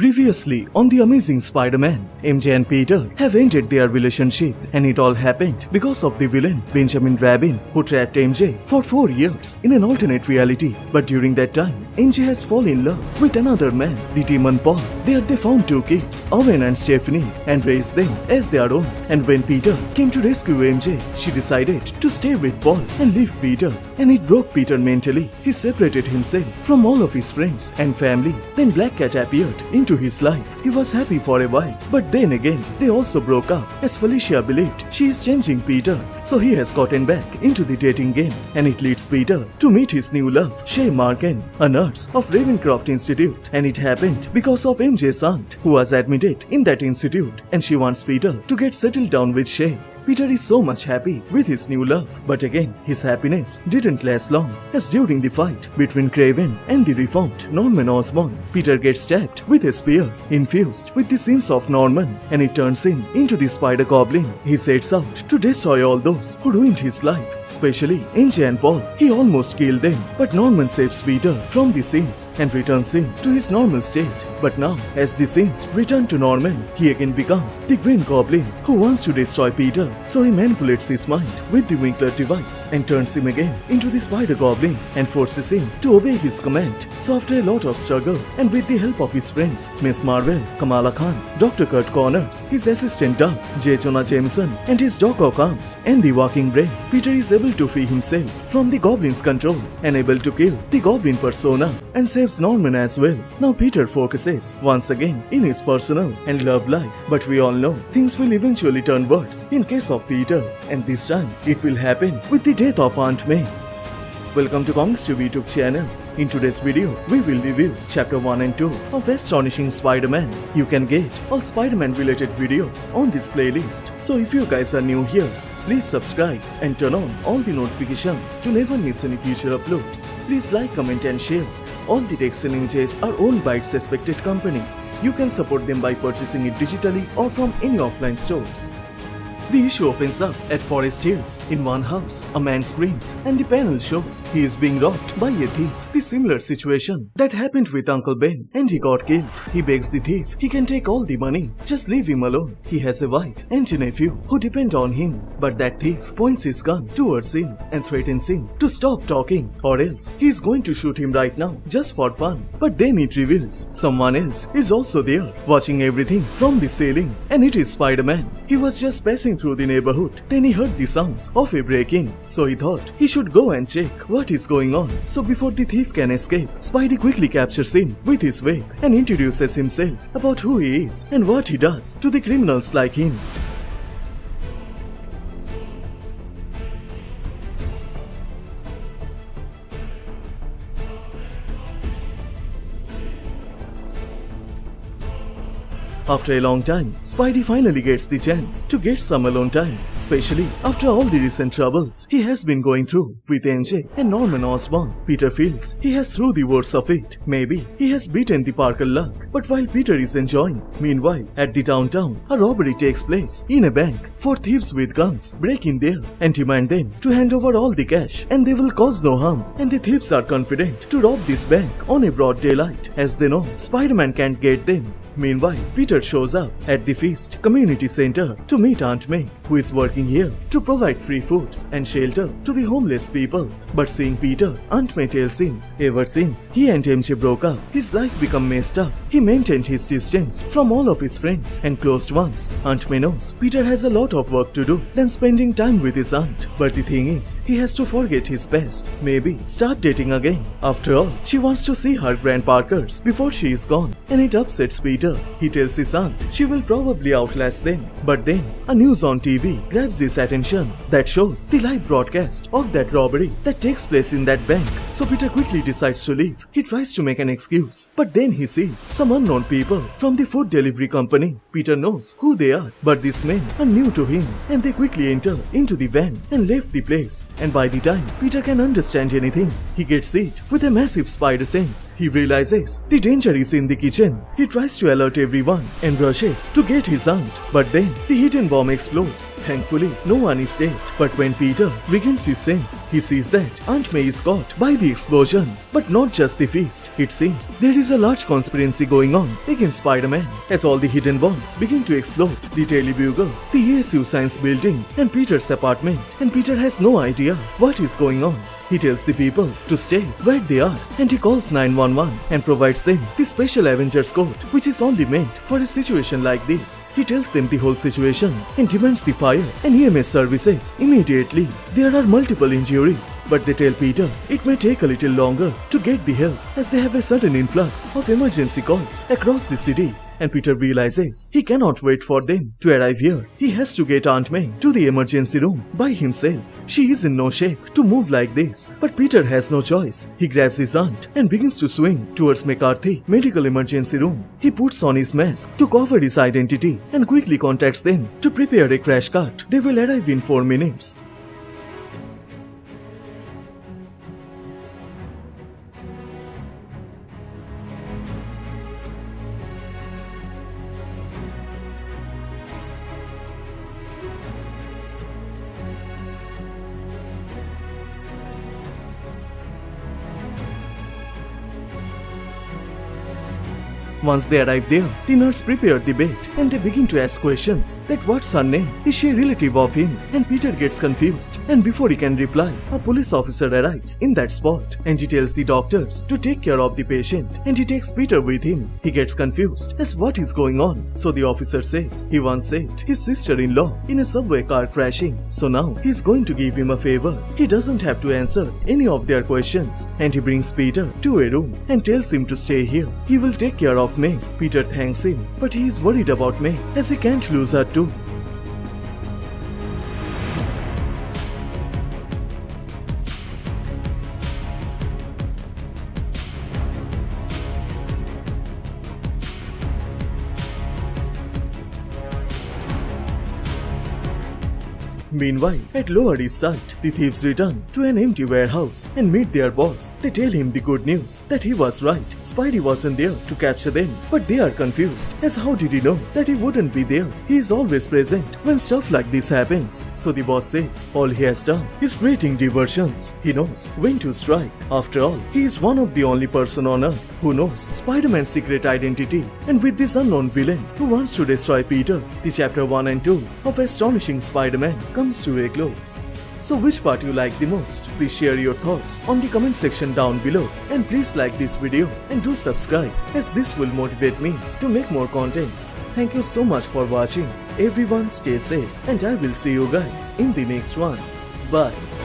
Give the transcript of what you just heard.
Previously on The Amazing Spider-Man, MJ and Peter have ended their relationship, and it all happened because of the villain Benjamin Rabin, who trapped MJ for 4 years in an alternate reality. But during that time, MJ has fallen in love with another man, the demon Paul. There they found 2 kids, Owen and Stephanie, and raised them as their own. And when Peter came to rescue MJ, she decided to stay with Paul and leave Peter. And it broke Peter mentally. He separated himself from all of his friends and family. Then Black Cat appeared into his life. He was happy for a while, but then again, they also broke up, as Felicia believed she is changing Peter. So he has gotten back into the dating game, and it leads Peter to meet his new love, Shay Marken, a nurse of Ravencroft Institute. And it happened because of MJ's aunt, who was admitted in that institute, and she wants Peter to get settled down with Shay. Peter is so much happy with his new love, but again, his happiness didn't last long, as during the fight between Craven and the reformed Norman Osborn, Peter gets stabbed with a spear infused with the sins of Norman, and it turns him into the Spider-Goblin. He sets out to destroy all those who ruined his life, especially MJ and Paul. He almost killed them, but Norman saves Peter from the sins and returns him to his normal state. But now, as the sins return to Norman, he again becomes the Green Goblin who wants to destroy Peter. So he manipulates his mind with the Winkler device and turns him again into the Spider-Goblin and forces him to obey his command. So after a lot of struggle and with the help of his friends, Miss Marvel, Kamala Khan, Dr. Kurt Connors, his assistant Doug, J. Jonah Jameson, and his Doc Ock arms, and the Walking Brain, Peter is able to free himself from the Goblin's control and able to kill the Goblin persona and saves Norman as well. Now Peter focuses once again in his personal and love life, but we all know things will eventually turn worse in case of Peter, and this time it will happen with the death of Aunt May. Welcome to Comicstube YouTube channel. In today's video, we will review Chapter 1 and 2 of Astonishing Spider-Man. You can get all Spider-Man related videos on this playlist. So if you guys are new here, please subscribe and turn on all the notifications to never miss any future uploads. Please like, comment and share. All the text and images are owned by its respected company. You can support them by purchasing it digitally or from any offline stores. The issue opens up at Forest Hills. In one house, a man screams, and the panel shows he is being robbed by a thief. The similar situation that happened with Uncle Ben, and he got killed. He begs the thief he can take all the money, just leave him alone. He has a wife and a nephew who depend on him, but that thief points his gun towards him and threatens him to stop talking, or else he is going to shoot him right now, just for fun. But then it reveals someone else is also there, watching everything from the ceiling, and it is Spider-Man. He was just passing through the neighborhood. Then he heard the sounds of a break-in, so he thought he should go and check what is going on. So before the thief can escape, Spidey quickly captures him with his web and introduces himself about who he is and what he does to the criminals like him. After a long time, Spidey finally gets the chance to get some alone time, especially after all the recent troubles he has been going through with MJ and Norman Osborn. Peter feels he has through the worst of it. Maybe he has beaten the Parker luck. But while Peter is enjoying, meanwhile, at the downtown, a robbery takes place in a bank. 4 thieves with guns break in there and demand them to hand over all the cash, and they will cause no harm. And the thieves are confident to rob this bank on a broad daylight, as they know Spider-Man can't get them. Meanwhile, Peter shows up at the Feast Community Center to meet Aunt May, who is working here to provide free foods and shelter to the homeless people. But seeing Peter, Aunt May tells him, ever since he and MJ broke up, his life became messed up. He maintained his distance from all of his friends and closed ones. Aunt May knows Peter has a lot of work to do than spending time with his aunt. But the thing is, he has to forget his past, maybe start dating again. After all, she wants to see her Grand Parkers before she is gone, and it upsets Peter. He tells his aunt she will probably outlast them. But then, a news on TV grabs his attention that shows the live broadcast of that robbery that takes place in that bank. So Peter quickly decides to leave. He tries to make an excuse, but then he sees some unknown people from the food delivery company. Peter knows who they are, but these men are new to him, and they quickly enter into the van and left the place. And by the time Peter can understand anything, he gets hit with a massive spider sense. He realizes the danger is in the kitchen. He tries to alert everyone and rushes to get his aunt, but then the hidden bomb explodes Thankfully, no one is dead. But when Peter regains his sense, he sees that Aunt May is caught by the explosion. But not just the feast. It seems there is a large conspiracy going on against Spider-Man. As all the hidden bombs begin to explode, the Daily Bugle, the ASU Science Building, and Peter's apartment, and Peter has no idea what is going on. He tells the people to stay where they are, and he calls 911 and provides them the special Avengers code, which is only meant for a situation like this. He tells them the whole situation and demands the fire and EMS services immediately. There are multiple injuries, but they tell Peter it may take a little longer to get the help as they have a sudden influx of emergency calls across the city. And Peter realizes he cannot wait for them to arrive here. He has to get Aunt May to the emergency room by himself. She is in no shape to move like this, but Peter has no choice. He grabs his aunt and begins to swing towards McCarthy medical emergency room. He puts on his mask to cover his identity and quickly contacts them to prepare a crash cart. They will arrive in 4 minutes. Once they arrive there, the nurse prepared the bed and they begin to ask questions that what's her name, is she a relative of him, and Peter gets confused, and before he can reply, a police officer arrives in that spot and he tells the doctors to take care of the patient and he takes Peter with him. He gets confused as what is going on, so the officer says he once saved his sister-in-law in a subway car crashing, so now he's going to give him a favor. He doesn't have to answer any of their questions and he brings Peter to a room and tells him to stay here. He will take care of May. Peter thanks him, but he is worried about May as he can't lose her too. Meanwhile, at Lower East Side, the thieves return to an empty warehouse and meet their boss. They tell him the good news that he was right. Spidey wasn't there to capture them, but they are confused as how did he know that he wouldn't be there? He is always present when stuff like this happens. So the boss says all he has done is creating diversions. He knows when to strike. After all, he is one of the only person on Earth who knows Spider-Man's secret identity. And with this unknown villain who wants to destroy Peter, the chapter 1 and 2 of Astonishing Spider-Man comes to a close. So which part you like the most? Please share your thoughts on the comment section down below, and please like this video and do subscribe as this will motivate me to make more contents. Thank you so much for watching. Everyone stay safe and I will see you guys in the next one. Bye.